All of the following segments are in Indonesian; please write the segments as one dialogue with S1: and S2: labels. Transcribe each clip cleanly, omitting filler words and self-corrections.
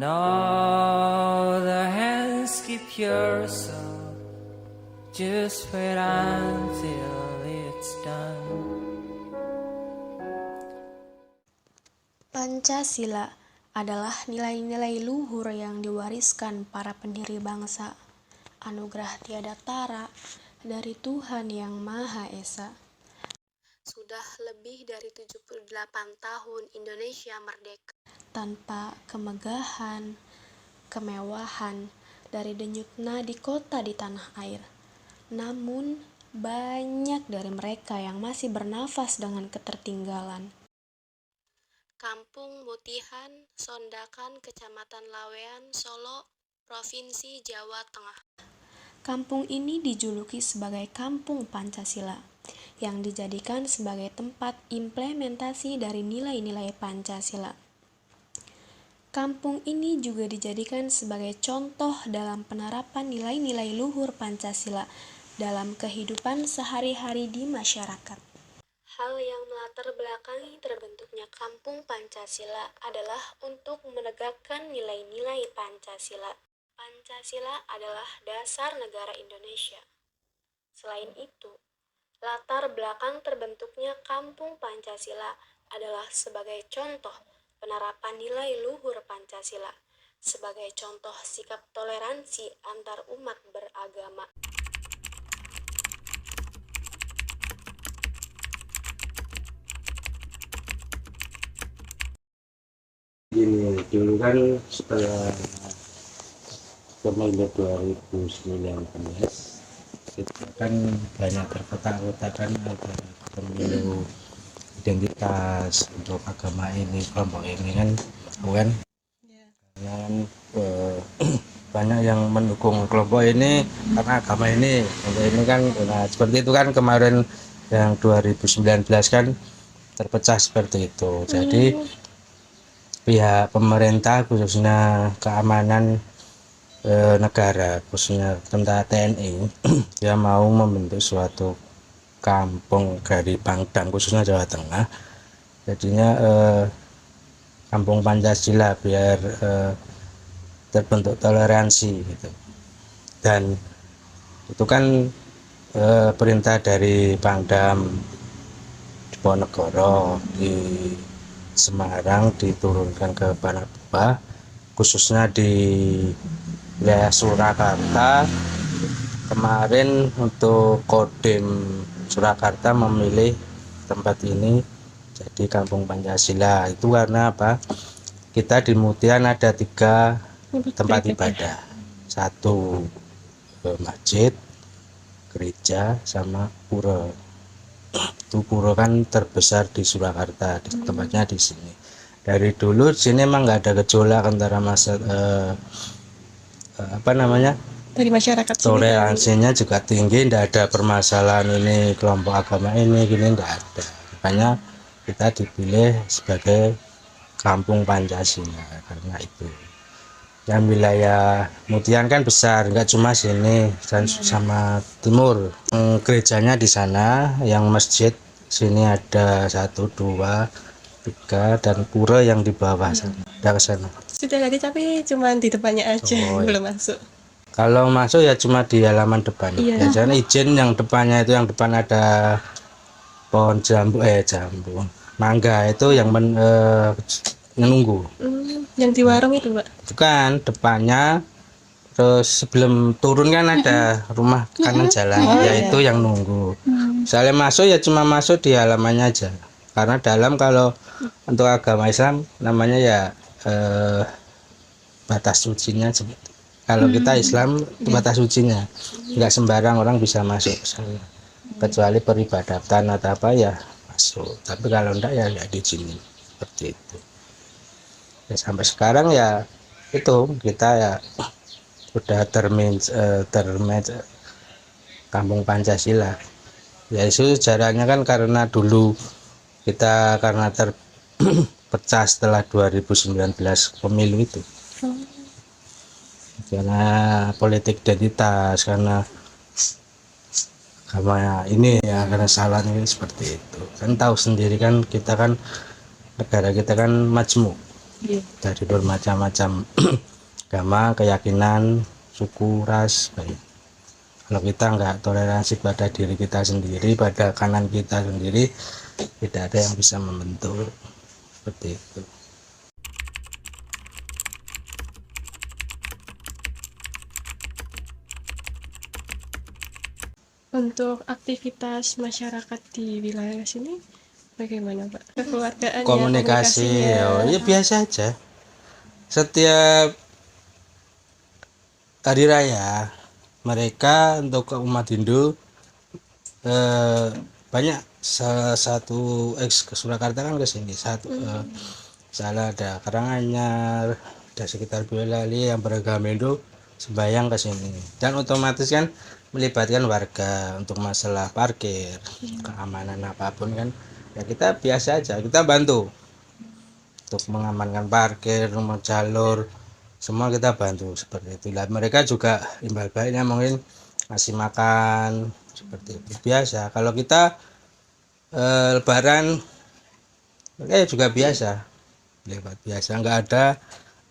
S1: know the hands keep your soul. Just wait until it's done.
S2: Pancasila adalah nilai-nilai luhur yang diwariskan para pendiri bangsa, anugerah tiada tara dari Tuhan Yang Maha Esa. Sudah lebih dari 78 tahun Indonesia merdeka tanpa kemegahan, kemewahan dari denyut nadi kota di tanah air. Namun, banyak dari mereka yang masih bernafas dengan ketertinggalan. Kampung Mutihan, Sondakan, Kecamatan Lawean, Solo, Provinsi Jawa Tengah. Kampung ini dijuluki sebagai Kampung Pancasila, yang dijadikan sebagai tempat implementasi dari nilai-nilai Pancasila. Kampung ini juga dijadikan sebagai contoh dalam penerapan nilai-nilai luhur Pancasila dalam kehidupan sehari-hari di masyarakat. Hal yang melatar belakangi terbentuknya Kampung Pancasila adalah untuk menegakkan nilai-nilai Pancasila. Pancasila adalah dasar negara Indonesia. Selain itu, latar belakang terbentuknya Kampung Pancasila adalah sebagai contoh penerapan nilai luhur Pancasila, sebagai contoh sikap toleransi antar umat beragama.
S3: Gini, dulu kan setelah pemilu 2019 itu kan banyak terkotak-kotakan ada pemilu identitas untuk agama ini, kelompok ini kan kan banyak yang mendukung kelompok ini karena agama ini, untuk ini kan. Nah, seperti itu kan kemarin yang 2019 kan terpecah seperti itu. Jadi pihak pemerintah khususnya keamanan negara, khususnya tentara TNI dia mau membentuk suatu kampung dari Pangdam khususnya Jawa Tengah, jadinya Kampung Pancasila biar terbentuk toleransi gitu. Dan itu kan perintah dari Pangdam Diponegoro di Semarang diturunkan ke Papua, khususnya di wilayah Surakarta. Kemarin untuk Kodim Surakarta memilih tempat ini jadi Kampung Pancasila. Itu karena apa? Kita di Mutihan ada 3 tempat ibadah, 1 masjid, gereja, sama pura. Itu pura kan terbesar di Surakarta, tempatnya di sini. Dari dulu sini emang nggak ada gejolak antara
S2: Dari masyarakat
S3: toleransinya juga tinggi, tidak ada permasalahan ini kelompok agama ini gini, tidak ada. Makanya kita dipilih sebagai Kampung Pancasila karena itu. Yang wilayah Mutihan kan besar, nggak cuma sini dan sama timur. Gerejanya di sana, yang masjid sini ada 1, 2, 3, dan pura yang di bawah sana. Ada ke sana.
S2: Sudah tadi tapi cuma di depannya aja, belum masuk.
S3: Kalau masuk ya cuma di halaman depan. Biasanya izin yang depannya itu, yang depan ada pohon jambu, mangga itu yang menunggu.
S2: Yang di warung itu, Pak?
S3: Itu kan depannya, terus sebelum turun kan ada rumah kanan jalan, yaitu yang nunggu. Misalnya masuk ya cuma masuk di halamannya aja. Karena dalam kalau untuk agama Islam namanya ya batas sucinya seperti. Kalau kita Islam batas sucinya, nggak sembarang orang bisa masuk ke sana. Kecuali peribadatan atau apa ya masuk. Tapi kalau enggak ya nggak diizinin seperti itu. Ya, sampai sekarang ya itu kita ya udah Kampung Pancasila. Ya itu sejarahnya kan karena dulu kita karena terpecah setelah 2019 pemilu itu. Karena politik identitas, karena agama ini ya, karena salahnya seperti itu. Kan tahu sendiri kan, kita kan negara kita kan majmuk, dari bermacam-macam agama, keyakinan, suku, ras, baik. Kalau kita nggak toleransi pada diri kita sendiri, pada kanan kita sendiri, tidak ada yang bisa membentuk seperti itu.
S4: Untuk aktivitas masyarakat di wilayah sini bagaimana Pak? Kekeluargaan
S3: Komunikasi, ya biasa aja. Setiap hari raya mereka untuk umat Hindu banyak, salah satu ke Surakarta kan ke sini salah ada Karanganyar, ada sekitar Boyolali yang beragama Hindu sembahyang ke sini, dan otomatis kan melibatkan warga untuk masalah parkir, keamanan apapun kan ya kita biasa aja, kita bantu untuk mengamankan parkir, nomor jalur, semua kita bantu seperti itu. Lah mereka juga imbal baiknya mungkin ngasih makan seperti itu biasa. Kalau kita lebaran juga biasa, lewat biasa, nggak ada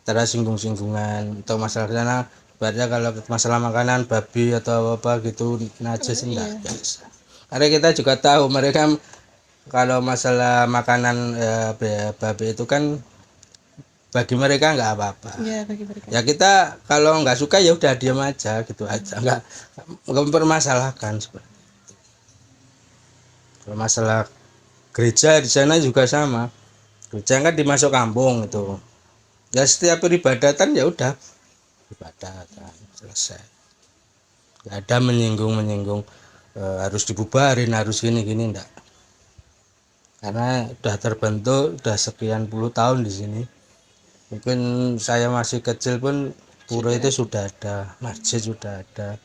S3: antara singgung-singgungan atau masalah sana. Ibaratnya kalau masalah makanan babi atau apa gitu najis, enggak biasa. Karena kita juga tahu mereka kalau masalah makanan babi itu kan bagi mereka nggak apa-apa.
S4: Ya, bagi mereka.
S3: Ya kita kalau nggak suka ya udah diam aja gitu aja, nggak mempermasalahkan seperti itu. Kalau masalah gereja di sana juga sama, gereja kan dimasuk kampung itu. Ya setiap peribadatan ya udah ibadatan selesai, nggak ada menyinggung harus dibubarin, harus gini enggak, karena udah terbentuk udah sekian puluh tahun di sini. Mungkin saya masih kecil pun pura itu sudah ada, masjid sudah ada,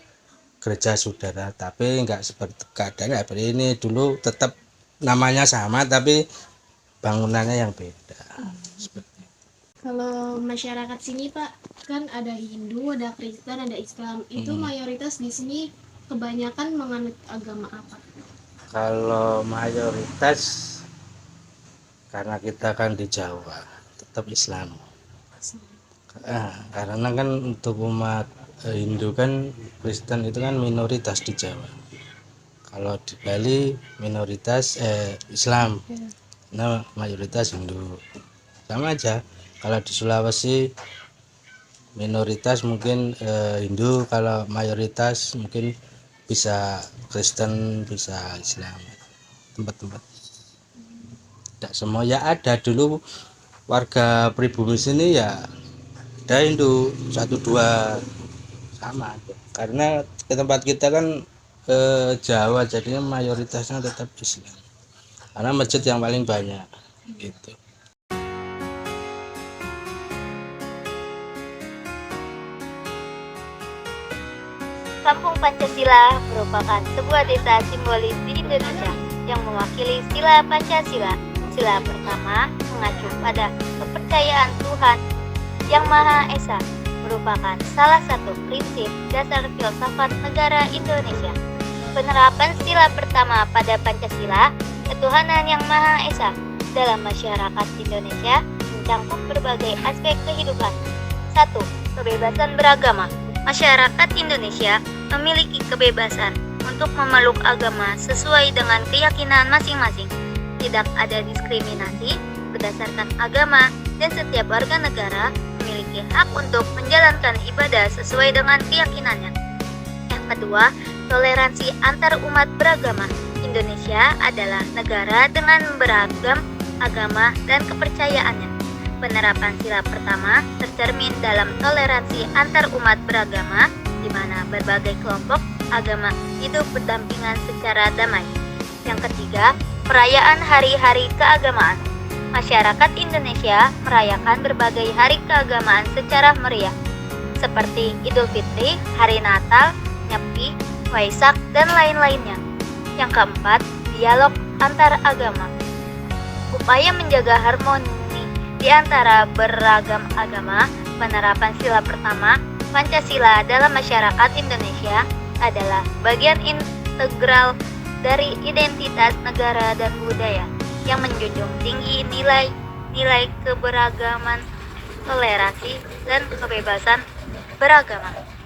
S3: gereja sudah ada, tapi nggak seperti keadaan seperti ini. Dulu tetap namanya sama tapi bangunannya yang beda.
S2: Kalau masyarakat sini Pak, kan ada Hindu, ada Kristen, ada Islam. Itu mayoritas di sini kebanyakan menganut agama apa?
S3: Kalau mayoritas, karena kita kan di Jawa, tetap Islam. Karena kan untuk umat Hindu kan, Kristen itu kan minoritas di Jawa. Kalau di Bali minoritas Islam, nah mayoritas Hindu, sama aja. Kalau di Sulawesi minoritas mungkin Hindu, kalau mayoritas mungkin bisa Kristen, bisa Islam. Tempat-tempat tidak semua ya ada. Dulu warga pribumi sini ya ada Hindu 1-2 sama, karena ke tempat kita kan Jawa, jadinya mayoritasnya tetap Islam karena masjid yang paling banyak gitu.
S5: Kampung Pancasila merupakan sebuah desa simbolis di Indonesia yang mewakili sila Pancasila. Sila pertama mengacu pada kepercayaan Tuhan Yang Maha Esa, merupakan salah satu prinsip dasar filsafat negara Indonesia. Penerapan sila pertama pada Pancasila, ketuhanan Yang Maha Esa, dalam masyarakat Indonesia mencakup berbagai aspek kehidupan. 1. Kebebasan beragama. Masyarakat Indonesia memiliki kebebasan untuk memeluk agama sesuai dengan keyakinan masing-masing. Tidak ada diskriminasi berdasarkan agama dan setiap warga negara memiliki hak untuk menjalankan ibadah sesuai dengan keyakinannya. Yang kedua, toleransi antar umat beragama. Indonesia adalah negara dengan beragam agama dan kepercayaannya. Penerapan sila pertama tercermin dalam toleransi antar umat beragama, di mana berbagai kelompok agama hidup berdampingan secara damai. Yang ketiga, perayaan hari-hari keagamaan. Masyarakat Indonesia merayakan berbagai hari keagamaan secara meriah, seperti Idul Fitri, Hari Natal, Nyepi, Waisak, dan lain-lainnya. Yang keempat, dialog antar agama. Upaya menjaga harmoni di antara beragam agama, penerapan sila pertama, Pancasila dalam masyarakat Indonesia adalah bagian integral dari identitas negara dan budaya yang menjunjung tinggi nilai-nilai keberagaman toleransi, dan kebebasan beragama.